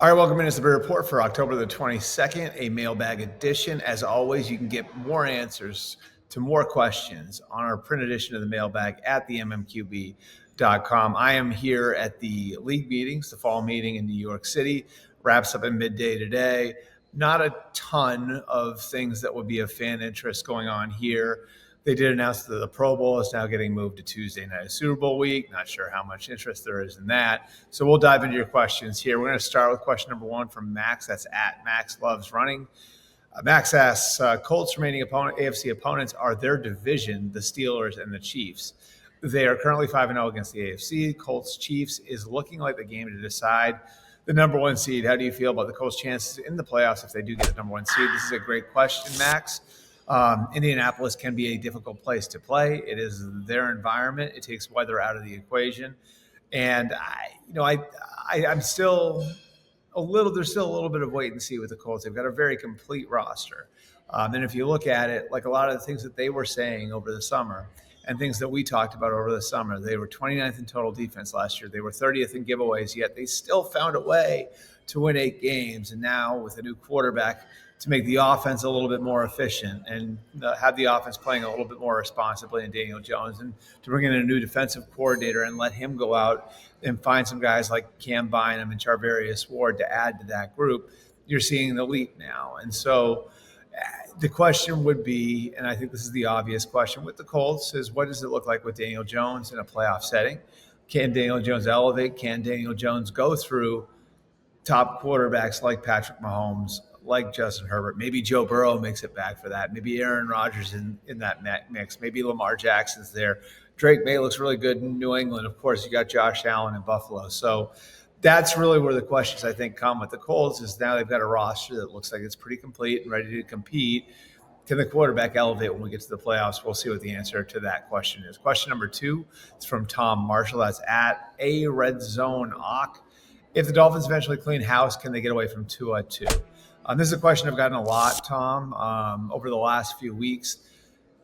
All right, welcome in to the Breer Report for October the 22nd, a mailbag edition. As always, you can get more answers to more questions on our print edition of the mailbag at the mmqb.com. I am here at the league meetings, the fall meeting in New York City. Wraps up at midday today. Not a ton of things that would be of fan interest going on here. They did announce that the Pro Bowl is now getting moved to Tuesday night of Super Bowl week. Not sure how much interest there is in that. So we'll dive into your questions here. We're going to start with question number one from Max. That's at Max Loves Running. Max asks, Colts' remaining AFC opponents are their division, the Steelers and the Chiefs. They are currently 5-0 against the AFC. Colts-Chiefs is looking like the game to decide the number one seed. How do you feel about the Colts' chances in the playoffs if they do get the number one seed? This is a great question, Max. Indianapolis can be a difficult place to play. It is their environment. It takes weather out of the equation. And I'm still there's still a little bit of wait and see with the Colts. They've got a very complete roster. And if you look at it, like a lot of the things that they were saying over the summer and things that we talked about over the summer, they were 29th in total defense last year. They were 30th in giveaways, yet they still found a way to win 8 games. And now with a new quarterback, to make the offense a little bit more efficient and have the offense playing a little bit more responsibly in Daniel Jones, and to bring in a new defensive coordinator and let him go out and find some guys like Cam Bynum and Charvarius Ward to add to that group, you're seeing the leap now. And so the question would be, and I think this is the obvious question with the Colts, is what does it look like with Daniel Jones in a playoff setting? Can Daniel Jones elevate? Can Daniel Jones go through top quarterbacks like Patrick Mahomes, like Justin Herbert? Maybe Joe Burrow makes it back for that. Maybe Aaron Rodgers in that mix. Maybe Lamar Jackson's there. Drake May looks really good in New England. Of course, you got Josh Allen in Buffalo. So that's really where the questions, I think, come with the Colts, is now they've got a roster that looks like it's pretty complete and ready to compete. Can the quarterback elevate when we get to the playoffs? We'll see what the answer to that question is. Question number 2 is from Tom Marshall. That's at a Red Zone Ock. If the Dolphins eventually clean house, can they get away from Tua too? This is a question I've gotten a lot, Tom, over the last few weeks.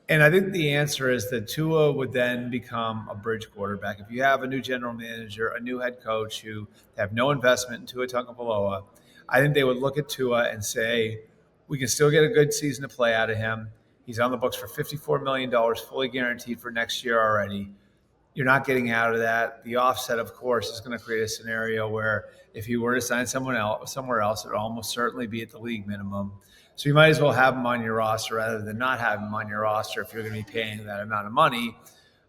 And I think the answer is that Tua would then become a bridge quarterback. If you have a new general manager, a new head coach who have no investment in Tua Tagovailoa, I think they would look at Tua and say, we can still get a good season to play out of him. He's on the books for $54 million, fully guaranteed for next year already. You're not getting out of that. The offset, of course, is going to create a scenario where if you were to sign somewhere else, it would almost certainly be at the league minimum. So you might as well have him on your roster rather than not have him on your roster if you're going to be paying that amount of money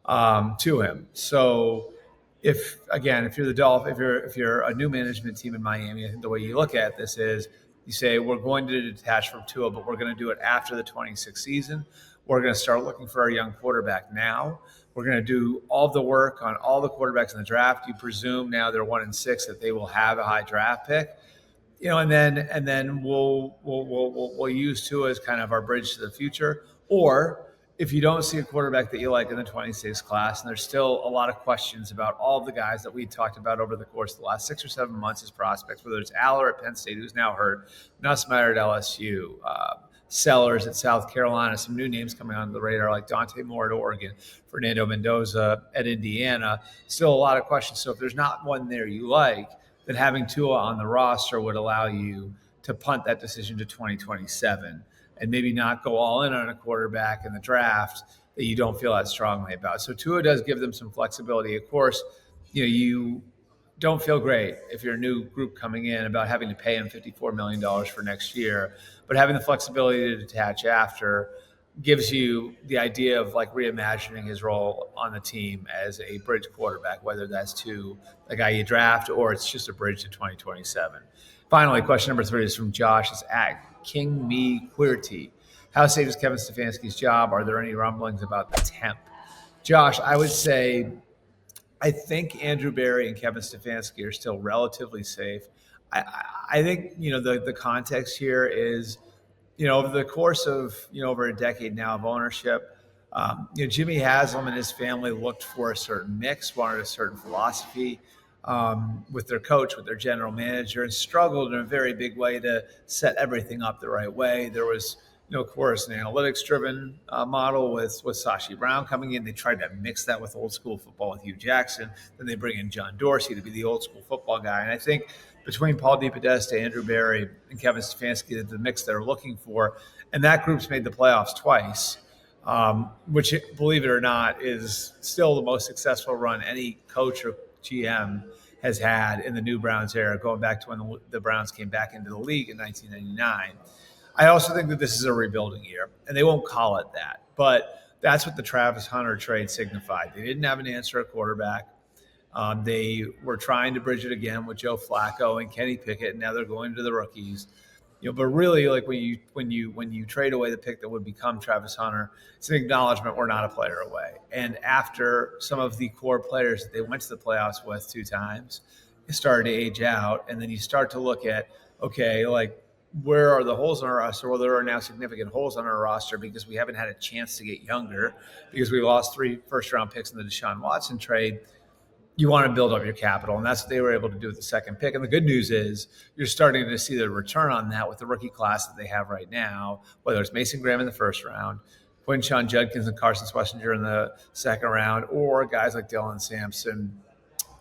to him. So if you're the Dolphins, if you're a new management team in Miami, I think the way you look at this is you say, we're going to detach from Tua, but we're going to do it after the 26th season. We're going to start looking for our young quarterback now. We're going to do all the work on all the quarterbacks in the draft. You presume now they're 1-6 that they will have a high draft pick, and then we'll use Tua as kind of our bridge to the future. Or if you don't see a quarterback that you like in the 26th class, and there's still a lot of questions about all the guys that we talked about over the course of the last 6 or 7 months as prospects, whether it's Aller at Penn State, who's now hurt, Nussmeier at LSU, Sellers at South Carolina, some new names coming onto the radar like Dante Moore at Oregon, Fernando Mendoza at Indiana. Still a lot of questions. So if there's not one there you like, then having Tua on the roster would allow you to punt that decision to 2027 and maybe not go all in on a quarterback in the draft that you don't feel that strongly about. So Tua does give them some flexibility. Of course, you don't feel great if you're a new group coming in about having to pay him $54 million for next year, but having the flexibility to detach after gives you the idea of like reimagining his role on the team as a bridge quarterback, whether that's to a guy you draft or it's just a bridge to 2027. Finally, question number 3 is from Josh. It's at King Me Queerty. How safe is Kevin Stefanski's job? Are there any rumblings about the temp? Josh, I would say I think Andrew Berry and Kevin Stefanski are still relatively safe. I think, the context here is, over the course of, over a decade now of ownership, Jimmy Haslam and his family looked for a certain mix, wanted a certain philosophy with their coach, with their general manager, and struggled in a very big way to set everything up the right way. There was, of course, an analytics-driven model with Sashi Brown coming in. They tried to mix that with old school football with Hugh Jackson. Then they bring in John Dorsey to be the old school football guy. And I think between Paul DePodesta, Andrew Berry, and Kevin Stefanski, the mix they're looking for. And that group's made the playoffs twice, which, believe it or not, is still the most successful run any coach or GM has had in the new Browns era, going back to when the Browns came back into the league in 1999. I also think that this is a rebuilding year, and they won't call it that. But that's what the Travis Hunter trade signified. They didn't have an answer at quarterback. They were trying to bridge it again with Joe Flacco and Kenny Pickett, and now they're going to the rookies. But really, like when you trade away the pick that would become Travis Hunter, it's an acknowledgement we're not a player away. And after some of the core players that they went to the playoffs with 2 times, it started to age out, and then you start to look at, okay, like, where are the holes on our roster? Well, there are now significant holes on our roster because we haven't had a chance to get younger because we lost 3 first-round picks in the Deshaun Watson trade. You want to build up your capital, and that's what they were able to do with the second pick. And the good news is you're starting to see the return on that with the rookie class that they have right now, whether it's Mason Graham in the first round, Quinshon Judkins and Carson Schlesinger in the second round, or guys like Dylan Sampson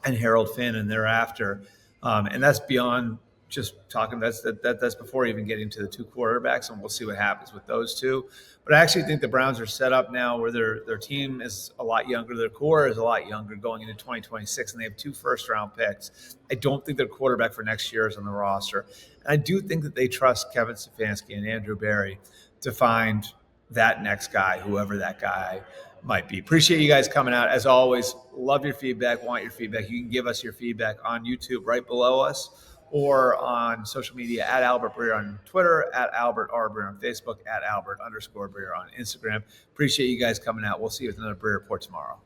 and Harold Finn and thereafter. And that's beyond just talking. That's before even getting to the 2 quarterbacks, and we'll see what happens with those 2. But I actually think the Browns are set up now where their team is a lot younger, their core is a lot younger going into 2026, and they have 2 first-round picks. I don't think their quarterback for next year is on the roster. And I do think that they trust Kevin Stefanski and Andrew Berry to find that next guy, whoever that guy might be. Appreciate you guys coming out. As always, love your feedback, want your feedback. You can give us your feedback on YouTube right below us, or on social media at Albert Breer on Twitter, at Albert R. Breer on Facebook, at Albert _Breer on Instagram. Appreciate you guys coming out. We'll see you with another Breer Report tomorrow.